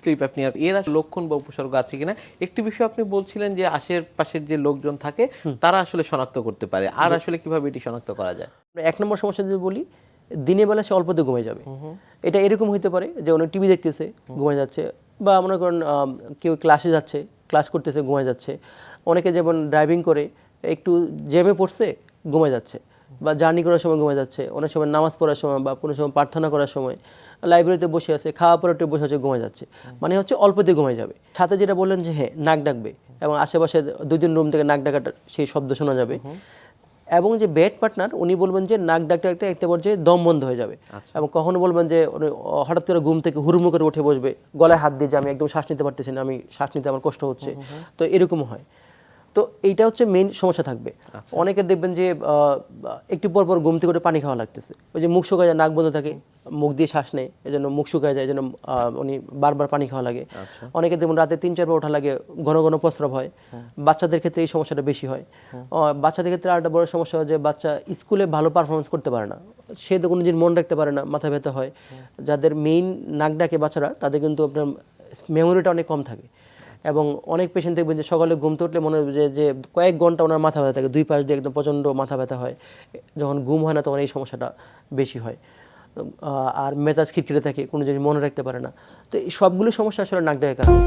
Slip অ্যাপনিয়ার এর লক্ষণ বা উপসর্গ আছে কিনা একটি বিষয় আপনি বলছিলেন যে আশেপাশের যে লোকজন থাকে তারা আসলে শনাক্ত করতে পারে, আর আসলে কিভাবে এটি শনাক্ত করা যায়? এক নম্বর সমস্যা যদি বলি, দিনের বেলা সে অল্পতে ঘুমিয়ে যাবে। এটা এরকম হতে পারে যে উনি টিভি দেখতেছে ঘুমিয়ে যাচ্ছে, বা মনে করেন কেউ ক্লাসে যাচ্ছে, ক্লাস করতেছে ঘুমিয়ে যাচ্ছে। অনেকে যেমন ড্রাইভিং করে একটু জ্যামে পড়ছে ঘুমিয়ে যাচ্ছে, বা জার্নি করার সময় ঘুমিয়ে যাচ্ছে, অনেক সময় নামাজ পড়ার সময় বা কোনো সময় প্রার্থনা করার সময় লাইব্রেরিতে বসে আছে, খাওয়া পরে একটু বসে আছে ঘুমিয়ে যাচ্ছে, মানে হচ্ছে অল্পতে ঘুমিয়ে যাবে। সাথে যেটা বললেন যে হ্যাঁ নাক ডাকবে, এবং আশেপাশে 2-3 রুম থেকে নাক ডাকাটা সেই শব্দ শোনা যাবে। এবং যে বেড পার্টনার উনি বলবেন যে নাক ডাকতে ডাকতে একটা পর্যায়ে দম বন্ধ হয়ে যাবে, এবং কখনো বলবেন যে উনি হঠাৎ করে ঘুম থেকে হুড়মুড় করে উঠে বসবে, গলায় হাত দিয়ে যে আমি একদম শ্বাস নিতে পারতেছি না, আমি শ্বাস নিতে আমার কষ্ট হচ্ছে। তো এরকম হয়। তো এইটা হচ্ছে মেইন সমস্যা থাকবে। অনেকের দেখবেন যে একটু পর পর ঘুম থেকে উঠে পানি খাওয়া লাগতেছে, ওই যে মুখ শুকায় যায়, নাক বন্ধ থাকে, মুখ দিয়ে শ্বাস নেয়, এই জন্য মুখ শুকায় যায়, এই জন্য উনি বারবার পানি খাওয়া লাগে। অনেকের দেখবেন রাতে 3-4 বার ওঠা লাগে, ঘন ঘন প্রস্রাব হয়। বাচ্চাদের ক্ষেত্রে এই সমস্যাটা বেশি হয়। বাচ্চাদের ক্ষেত্রে আরেকটা বড় সমস্যা হয় যে বাচ্চা স্কুলে ভালো পারফরমেন্স করতে পারে না, সে তো কোনো জিনিস মনে রাখতে পারে না, মাথা ব্যথা হয়। যাদের মেইন নাক ডাকে বাচ্চারা, তাদের কিন্তু আপনার মেমোরিটা অনেক কম থাকে। এবং অনেক পেশেন্ট দেখবেন যে সকালে ঘুমতে উঠলে মনে হবে যে কয়েক ঘন্টা ওনার মাথা ব্যথা থাকে, দুই পাশ দিয়ে একদম প্রচণ্ড মাথা ব্যথা হয়। যখন ঘুম হয় না তখন এই সমস্যাটা বেশি হয়। আর মেজাজ খিটখিটে থাকে, কোনো জিনিস মনে রাখতে পারে না। তো এই সবগুলো সমস্যা আসলে নাক ডাকের কারণে।